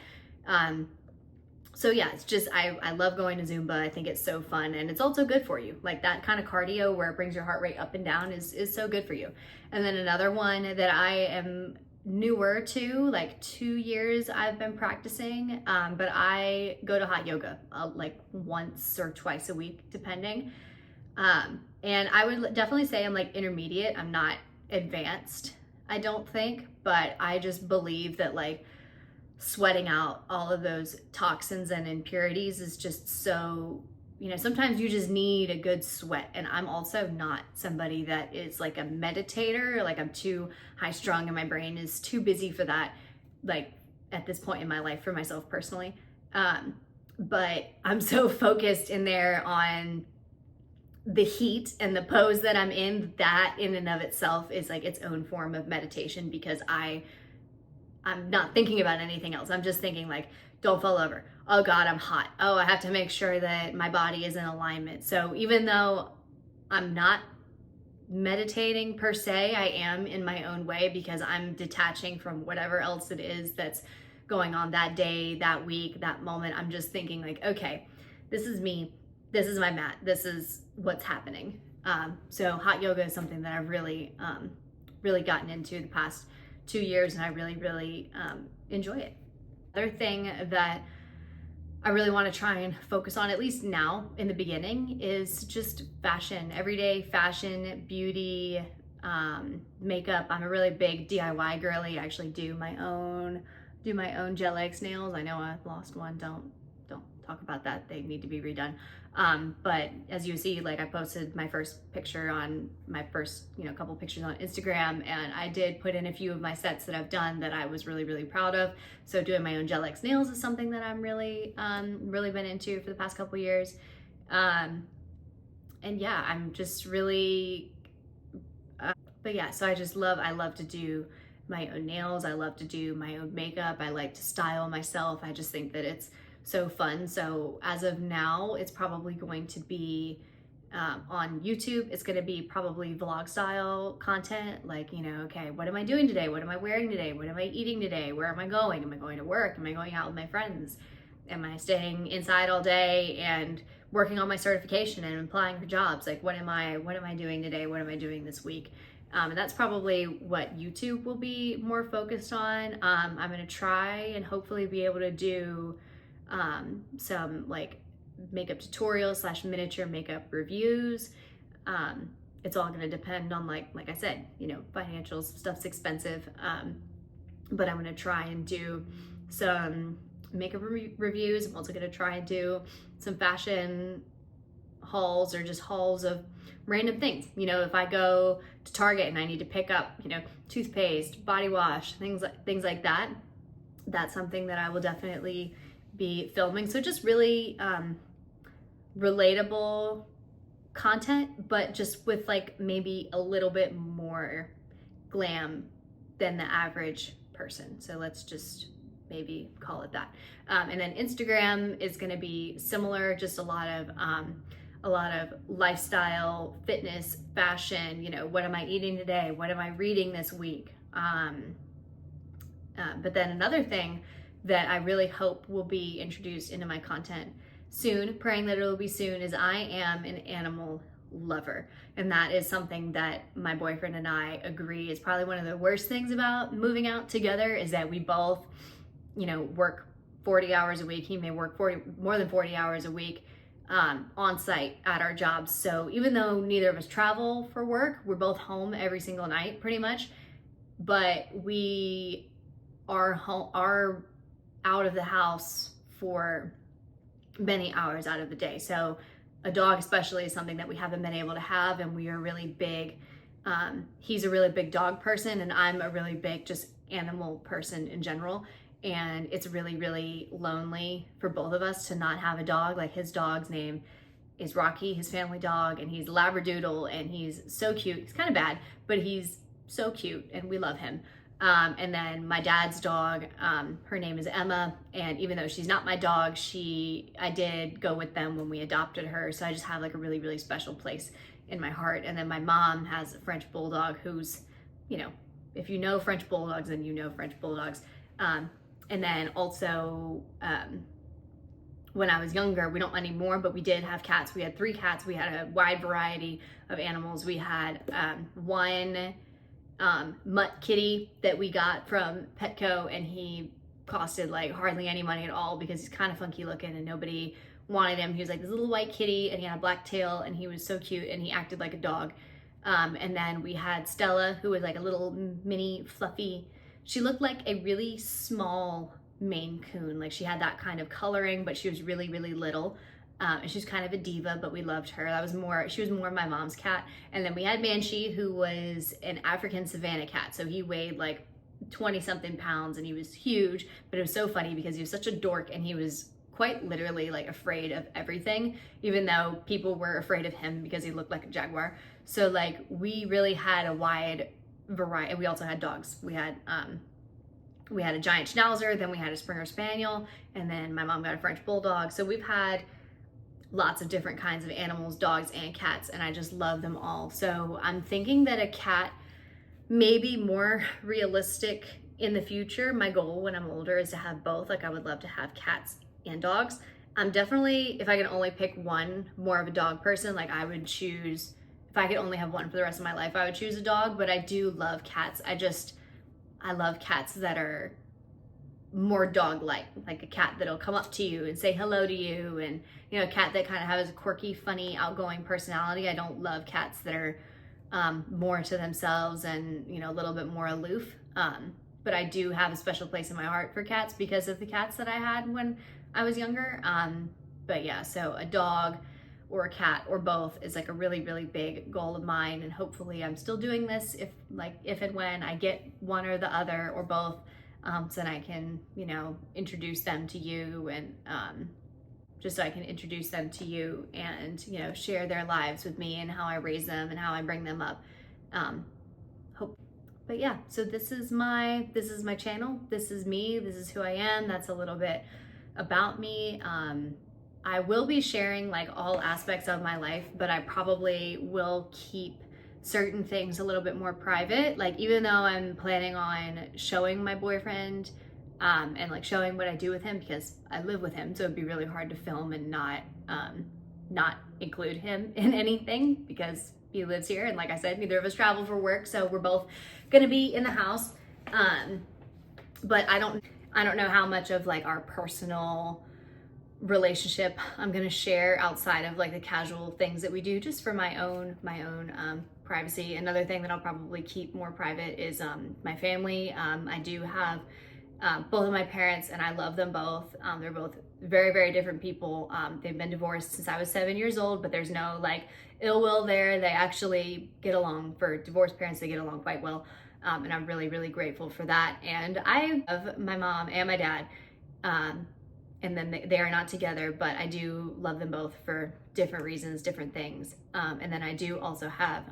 So yeah, it's just, I love going to Zumba. I think it's so fun, and it's also good for you. Like that kind of cardio where it brings your heart rate up and down is so good for you. And then another one that I am newer to, like 2 years I've been practicing, but I go to hot yoga like once or twice a week, depending. And I would definitely say I'm like intermediate. I'm not advanced, I don't think, but I just believe that like sweating out all of those toxins and impurities is just so, sometimes you just need a good sweat. And I'm also not somebody that is like a meditator, like I'm too high strung and my brain is too busy for that, like at this point in my life for myself personally. But I'm so focused in there on the heat and the pose that I'm in, that in and of itself is like its own form of meditation, because I'm not thinking about anything else. I'm just thinking like, don't fall over. Oh God, I'm hot. Oh, I have to make sure that my body is in alignment. So even though I'm not meditating per se, I am in my own way, because I'm detaching from whatever else it is that's going on that day, that week, that moment. I'm just thinking like, okay, this is me. This is my mat. This is what's happening. So hot yoga is something that I've really gotten into the past 2 years, and I really enjoy it. Other thing that I really want to try and focus on, at least now in the beginning, is just fashion, everyday fashion, beauty, makeup. I'm a really big DIY girly. I actually do my own gel X nails. I know I've lost one. Don't talk about that. They need to be redone. But as you see, like I posted my first picture on my first, couple pictures on Instagram, and I did put in a few of my sets that I've done that I was really, really proud of. So doing my own Gel X nails is something that I'm really, really been into for the past couple years. And yeah, I'm just really, but yeah, so I love to do my own nails. I love to do my own makeup. I like to style myself. I just think that it's so fun. So as of now, it's probably going to be on YouTube. It's going to be probably vlog style content. Like, okay, what am I doing today? What am I wearing today? What am I eating today? Where am I going? Am I going to work? Am I going out with my friends? Am I staying inside all day and working on my certification and applying for jobs? Like, what am I doing today? What am I doing this week? And that's probably what YouTube will be more focused on. I'm going to try and hopefully be able to do some like makeup tutorials / miniature makeup reviews. It's all going to depend on like I said, financials. Stuff's expensive. But I'm going to try and do some makeup reviews. I'm also going to try and do some fashion hauls or just hauls of random things. If I go to Target and I need to pick up, toothpaste, body wash, things like that, that's something that I will definitely be filming. So just really relatable content, but just with like maybe a little bit more glam than the average person. So let's just maybe call it that. And then Instagram is going to be similar, just a lot of lifestyle, fitness, fashion, what am I eating today? What am I reading this week? But then another thing that I really hope will be introduced into my content soon, praying that it will be soon, is I am an animal lover. And that is something that my boyfriend and I agree is probably one of the worst things about moving out together, is that we both, work 40 hours a week. He may work more than 40 hours a week on site at our jobs. So even though neither of us travel for work, we're both home every single night pretty much, but we are out of the house for many hours out of the day. So a dog especially is something that we haven't been able to have, and we are really big. He's a really big dog person, and I'm a really big just animal person in general. And it's really, really lonely for both of us to not have a dog. Like, his dog's name is Rocky, his family dog, and he's Labradoodle, and he's so cute. He's kind of bad, but he's so cute, and we love him. And then my dad's dog, her name is Emma, and even though she's not my dog, I did go with them when we adopted her, so I just have like a really, really special place in my heart. And then my mom has a French Bulldog who's, if you know French Bulldogs, then you know French Bulldogs. And then also, when I was younger, we don't anymore, but we did have cats. We had 3 cats. We had a wide variety of animals. We had one mutt kitty that we got from Petco, and he costed like hardly any money at all because he's kind of funky looking and nobody wanted him. He was like this little white kitty, and he had a black tail, and he was so cute, and he acted like a dog. And then we had Stella, who was like a little mini fluffy. She looked like a really small Maine Coon. Like, she had that kind of coloring, but she was really, really little. And she's kind of a diva, but we loved her. She was more my mom's cat. And then we had Banshee, who was an African Savannah cat. So he weighed like 20 something pounds, and he was huge, but it was so funny because he was such a dork, and he was quite literally like afraid of everything, even though people were afraid of him because he looked like a jaguar. So like, we really had a wide variety. We also had dogs. We had a giant schnauzer, then we had a Springer Spaniel, and then my mom got a French Bulldog. So we've had lots of different kinds of animals, dogs and cats, and I just love them all. So I'm thinking that a cat may be more realistic in the future. My goal when I'm older is to have both. Like, I would love to have cats and dogs. I'm definitely, if I can only pick one, more of a dog person. Like, I would choose, if I could only have one for the rest of my life, I would choose a dog, but I do love cats. I love cats that are more dog-like, like a cat that'll come up to you and say hello to you, and a cat that kind of has a quirky, funny, outgoing personality. I don't love cats that are more to themselves and a little bit more aloof. But but I do have a special place in my heart for cats because of the cats that I had when I was younger. But yeah, so a dog or a cat or both is like a really, really big goal of mine. And hopefully I'm still doing this if and when I get one or the other or both, so that I can, you know, introduce them to you, and just so I can introduce them to you and, you know, share their lives with me and how I raise them and how I bring them up. But yeah, so this is my channel. This is me. This is who I am. That's a little bit about me. I will be sharing like all aspects of my life, but I probably will keep certain things a little bit more private. Like, even though I'm planning on showing my boyfriend and like showing what I do with him, because I live with him, so it'd be really hard to film and not include him in anything because he lives here, and like I said, neither of us travel for work, so we're both gonna be in the house. But I don't know how much of like our personal relationship I'm gonna share outside of like the casual things that we do, just for my own privacy. Another thing that I'll probably keep more private is my family. I do have both of my parents, and I love them both. They're both very, very different people. They've been divorced since I was 7 years old, but there's no like ill will there. They actually get along. For divorced parents, they get along quite well. And I'm really, really grateful for that. And I love my mom and my dad. And then they are not together, but I do love them both for different reasons, different things. And then I do also have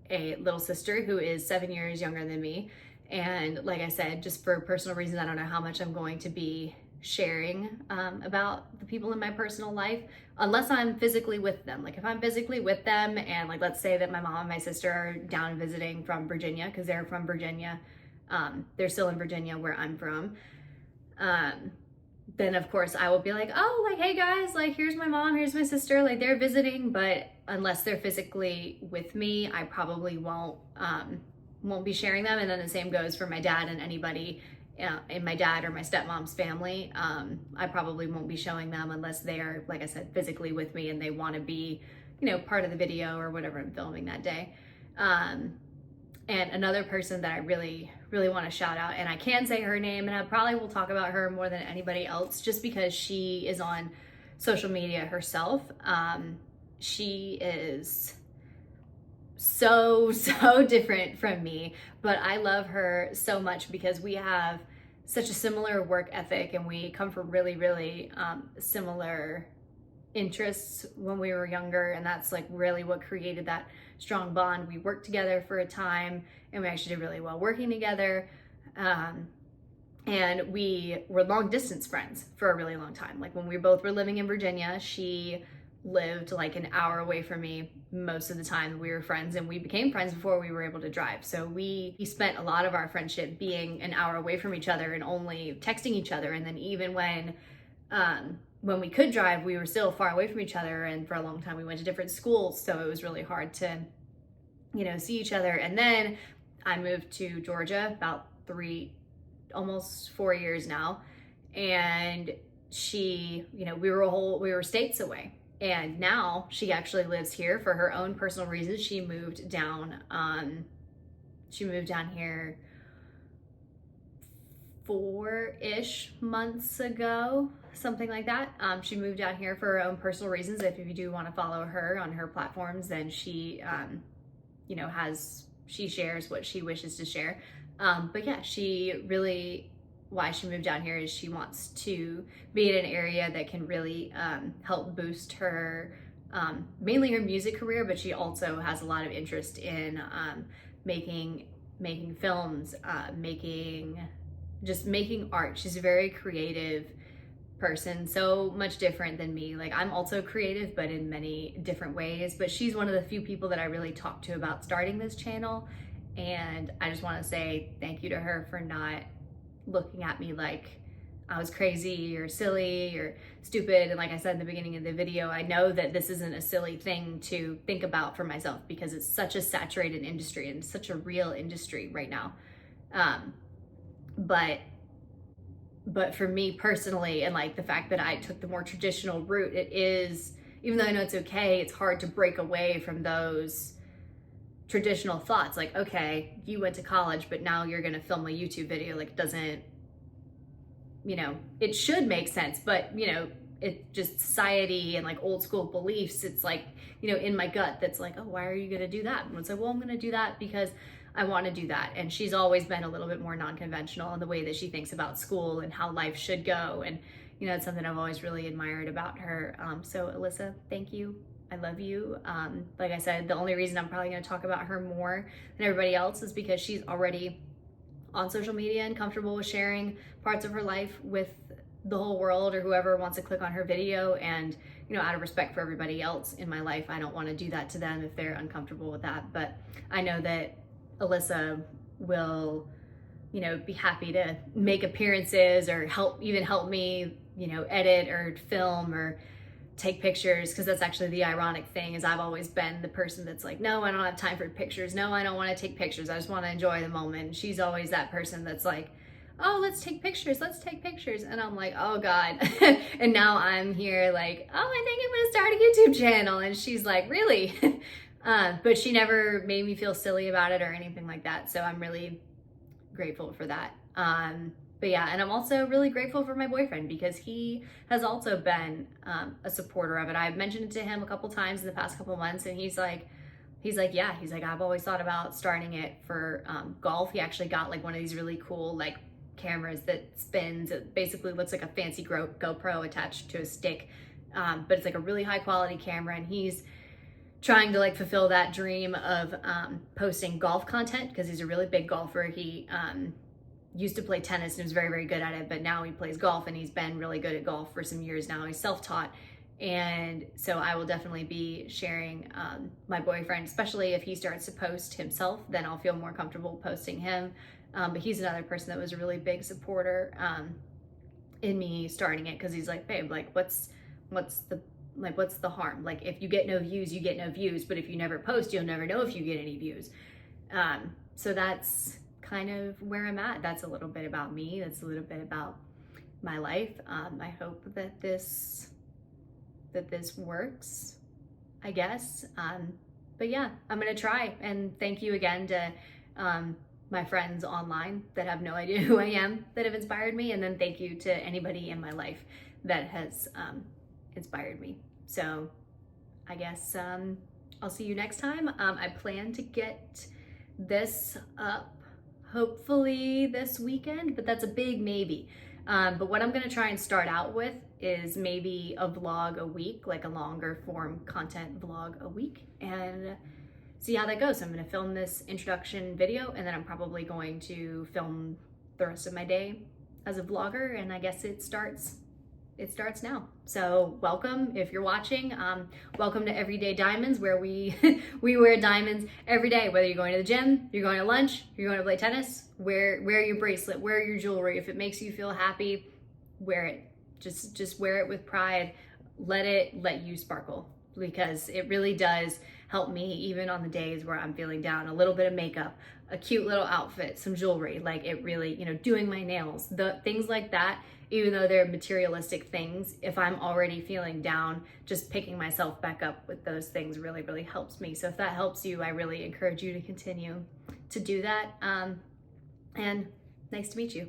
a little sister who is 7 years younger than me. And like I said, just for personal reasons, I don't know how much I'm going to be sharing about the people in my personal life unless I'm physically with them. Like, if I'm physically with them, and like, let's say that my mom and my sister are down visiting from Virginia, because they're from Virginia. They're still in Virginia where I'm from. Then of course I will be like, oh, like, hey guys, like, here's my mom, here's my sister, like, they're visiting. But unless they're physically with me, I probably won't be sharing them. And then the same goes for my dad and anybody in my dad or my stepmom's family. I probably won't be showing them unless they are, like I said, physically with me and they want to be, you know, part of the video or whatever I'm filming that day. And another person that I really, really want to shout out, and I can say her name, and I probably will talk about her more than anybody else just because she is on social media herself. She is so different from me, but I love her so much because we have such a similar work ethic, and we come from really, really similar interests when we were younger, and that's like really what created that strong bond. We worked together for a time, and we actually did really well working together, and we were long distance friends for a really long time. Like, when we both were living in Virginia, she lived like an hour away from me most of the time. We were friends, and we became friends before we were able to drive. So we spent a lot of our friendship being an hour away from each other and only texting each other. And then even when we could drive, we were still far away from each other, and for a long time we went to different schools, so it was really hard to, you know, see each other. And then I moved to Georgia about almost 4 years now, and she, you know, we were states away, and now she actually lives here for her own personal reasons. She moved down here 4-ish months ago, something like that. She moved down here for her own personal reasons. If you do want to follow her on her platforms, then she, you know, she shares what she wishes to share. But yeah, why she moved down here is she wants to be in an area that can really help boost her, mainly her music career, but she also has a lot of interest in making films, making art. She's a very creative person, so much different than me. Like, I'm also creative, but in many different ways. But she's one of the few people that I really talked to about starting this channel. And I just want to say thank you to her for not looking at me like I was crazy or silly or stupid. And like I said in the beginning of the video, I know that this isn't a silly thing to think about for myself because it's such a saturated industry and such a real industry right now. But for me personally, and like the fact that I took the more traditional route, it is, even though I know it's okay, it's hard to break away from those traditional thoughts, like, okay, you went to college, but now you're gonna film a YouTube video. Like, it doesn't, you know, it should make sense, but, you know, it just society and like old school beliefs, it's like, you know, in my gut that's like, oh, why are you gonna do that? And it's like, well, I'm gonna do that because I want to do that. And she's always been a little bit more non-conventional in the way that she thinks about school and how life should go. And, you know, it's something I've always really admired about her. So Alyssa, thank you. I love you. Like I said, the only reason I'm probably going to talk about her more than everybody else is because she's already on social media and comfortable with sharing parts of her life with the whole world or whoever wants to click on her video. And, you know, out of respect for everybody else in my life, I don't want to do that to them if they're uncomfortable with that. But I know that Alyssa will, you know, be happy to make appearances or help me, you know, edit or film or take pictures, because that's actually the ironic thing is I've always been the person that's like, no, I don't have time for pictures. No, I don't want to take pictures. I just want to enjoy the moment. And she's always that person that's like, oh, let's take pictures. And I'm like, oh God. And now I'm here like, oh, I think I'm going to start a YouTube channel. And she's like, really? But she never made me feel silly about it or anything like that. So I'm really grateful for that. But yeah, and I'm also really grateful for my boyfriend because he has also been a supporter of it. I've mentioned it to him a couple times in the past couple months, and he's like, yeah, he's like, I've always thought about starting it for golf. He actually got like one of these really cool like cameras that spins. It basically looks like a fancy GoPro attached to a stick, but it's like a really high quality camera, and he's trying to like fulfill that dream of posting golf content because he's a really big golfer. He used to play tennis and was very, very good at it, but now he plays golf and he's been really good at golf for some years now. He's self-taught. And so I will definitely be sharing my boyfriend, especially if he starts to post himself, then I'll feel more comfortable posting him. But he's another person that was a really big supporter in me starting it, because he's like, babe, like what's the harm? Like, if you get no views, you get no views, but if you never post, you'll never know if you get any views. So that's kind of where I'm at. That's a little bit about me. That's a little bit about my life. I hope that this works, I guess. But yeah, I'm gonna try. And thank you again to my friends online that have no idea who I am that have inspired me. And then thank you to anybody in my life that has inspired me. So I guess I'll see you next time. I plan to get this up hopefully this weekend, but that's a big maybe. But what I'm gonna try and start out with is maybe a vlog a week, like a longer form content vlog a week, and see how that goes. So I'm gonna film this introduction video, and then I'm probably going to film the rest of my day as a vlogger, and I guess it starts now. So welcome if you're watching. Welcome to Everyday Diamonds, where we we wear diamonds every day, whether you're going to the gym, you're going to lunch, you're going to play tennis. Wear your bracelet, wear your jewelry. If it makes you feel happy, wear it. Just wear it with pride. Let you sparkle, because it really does help me even on the days where I'm feeling down. A little bit of makeup, a cute little outfit, some jewelry, like it really, you know, doing my nails, the things like that. Even though they're materialistic things, if I'm already feeling down, just picking myself back up with those things really, really helps me. So if that helps you, I really encourage you to continue to do that. And nice to meet you.